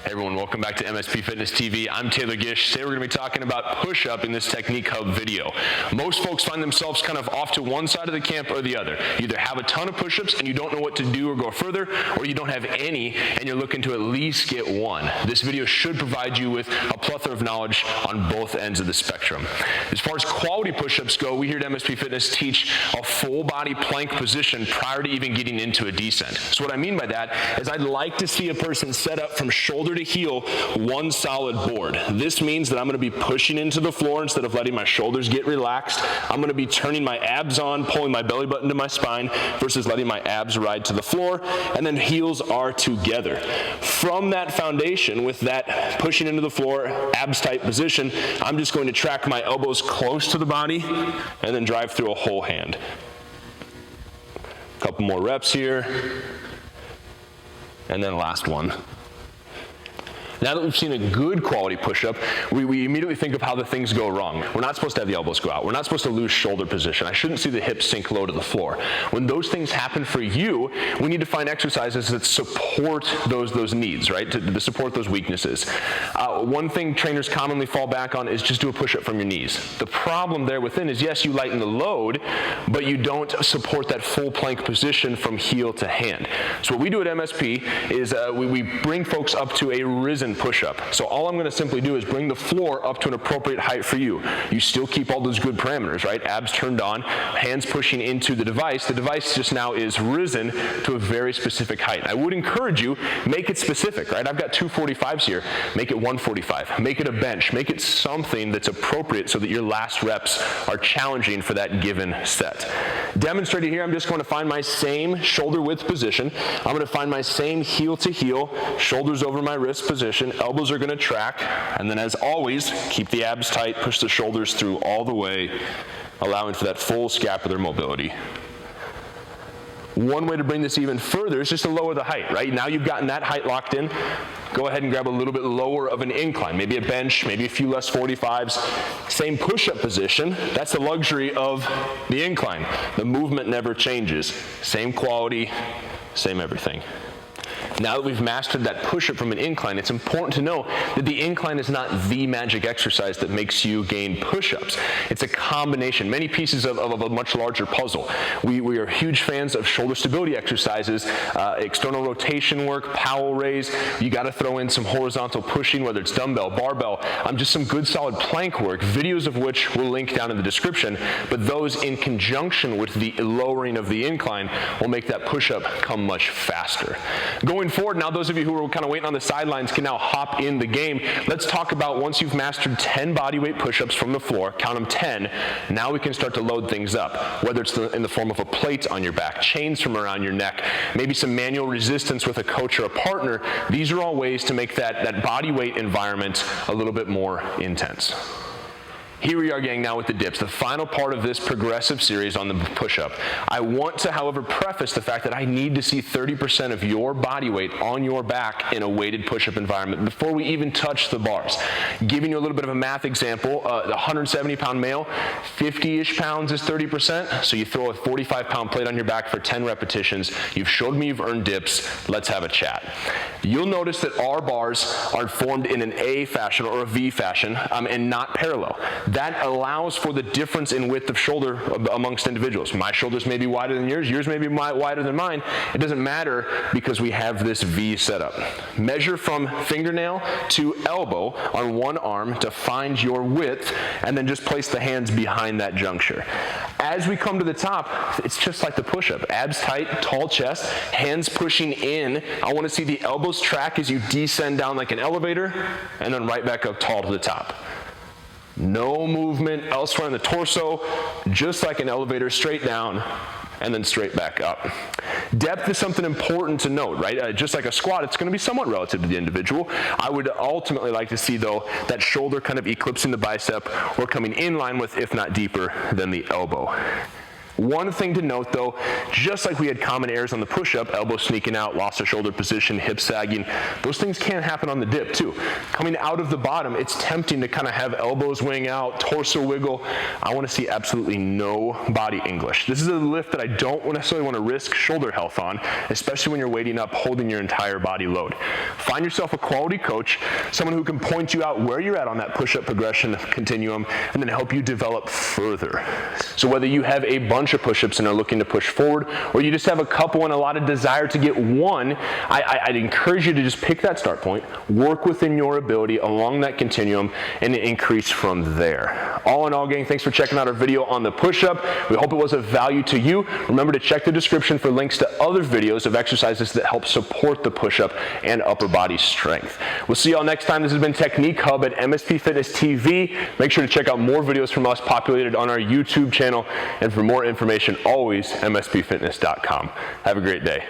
Hey everyone, welcome back to MSP Fitness TV. I'm Taylor Gish. Today we're going to be talking about push-up in this Technique Hub video. Most folks find themselves kind of off to one side of the camp or the other. You either have a ton of push-ups and you don't know what to do or go further, or you don't have any and you're looking to at least get one. This video should provide you with a plethora of knowledge on both ends of the spectrum. As far as quality push-ups go, we here at MSP Fitness teach a full body plank position prior to even getting into a descent. So what I mean by that is I'd like to see a person set up from shoulder to heel, one solid board. This means that I'm going to be pushing into the floor instead of letting my shoulders get relaxed. I'm going to be turning my abs on, pulling my belly button to my spine versus letting my abs ride to the floor, and then heels are together. From that foundation, with that pushing into the floor, abs tight position, I'm just going to track my elbows close to the body and then drive through a whole hand. A couple more reps here, and then last one. Now that we've seen a good quality push-up, we immediately think of how the things go wrong. We're not supposed to have the elbows go out. We're not supposed to lose shoulder position. I shouldn't see the hips sink low to the floor. When those things happen for you, we need to find exercises that support those needs, right? To support those weaknesses. One thing trainers commonly fall back on is just do a push-up from your knees. The problem there within is, yes, you lighten the load, but you don't support that full plank position from heel to hand. So what we do at MSP is we bring folks up to a risen push-up. So all I'm going to simply do is bring the floor up to an appropriate height for you. You still keep all those good parameters, right? Abs turned on, hands pushing into the device. The device just now is risen to a very specific height. I would encourage you, make it specific, right? I've got 245s here. Make it 145. Make it a bench. Make it something that's appropriate so that your last reps are challenging for that given set. Demonstrated here, I'm just going to find my same shoulder width position. I'm going to find my same heel to heel, shoulders over my wrist position. Elbows are going to track, and then as always, keep the abs tight, push the shoulders through all the way, allowing for that full scapular mobility. One way to bring this even further is just to lower the height, right? Now you've gotten that height locked in, go ahead and grab a little bit lower of an incline, maybe a bench, maybe a few less 45s. Same push-up position, that's the luxury of the incline. The movement never changes. Same quality, same everything. Now that we've mastered that push-up from an incline, it's important to know that the incline is not the magic exercise that makes you gain push-ups. It's a combination, many pieces of a much larger puzzle. We are huge fans of shoulder stability exercises, external rotation work, Powell raise. You got to throw in some horizontal pushing, whether it's dumbbell, barbell, just some good solid plank work, videos of which we'll link down in the description, but those in conjunction with the lowering of the incline will make that push-up come much faster. Going forward, now those of you who are kind of waiting on the sidelines can now hop in the game. Let's talk about once you've mastered 10 bodyweight push-ups from the floor, count them 10, now we can start to load things up, whether it's in the form of a plate on your back, chains from around your neck, maybe some manual resistance with a coach or a partner. These are all ways to make that bodyweight environment a little bit more intense. Here we are, gang, now with the dips, the final part of this progressive series on the push-up. I want to, however, preface the fact that I need to see 30% of your body weight on your back in a weighted push-up environment before we even touch the bars. Giving you a little bit of a math example, the 170-pound male, 50-ish pounds is 30%, so you throw a 45-pound plate on your back for 10 repetitions. You've showed me you've earned dips. Let's have a chat. You'll notice that our bars are formed in an A fashion or a V fashion and not parallel. That allows for the difference in width of shoulder amongst individuals. My shoulders may be wider than yours, yours may be wider than mine. It doesn't matter because we have this V setup. Measure from fingernail to elbow on one arm to find your width, and then just place the hands behind that juncture. As we come to the top, it's just like the push-up. Abs tight, tall chest, hands pushing in. I want to see the elbows track as you descend down like an elevator, and then right back up tall to the top. No movement elsewhere in the torso, just like an elevator, straight down and then straight back up. Depth is something important to note, right? Just like a squat, it's going to be somewhat relative to the individual. I would ultimately like to see, though, that shoulder kind of eclipsing the bicep or coming in line with, if not deeper, than the elbow. One thing to note though, just like we had common errors on the push-up, elbow sneaking out, loss of shoulder position, hip sagging, those things can happen on the dip too. Coming out of the bottom, it's tempting to kind of have elbows wing out, torso wiggle. I want to see absolutely no body English. This is a lift that I don't necessarily want to risk shoulder health on, especially when you're weighting up, holding your entire body load. Find yourself a quality coach, someone who can point you out where you're at on that push-up progression continuum, and then help you develop further. So whether you have a bunch of push-ups and are looking to push forward, or you just have a couple and a lot of desire to get one, I'd encourage you to just pick that start point, work within your ability along that continuum, and increase from there. All in all, gang, thanks for checking out our video on the push-up. We hope it was of value to you. Remember to check the description for links to other videos of exercises that help support the push-up and upper body strength. We'll see y'all next time. This has been Technique Hub at MSP Fitness TV. Make sure to check out more videos from us populated on our YouTube channel, and for more information, always mspfitness.com. Have a great day.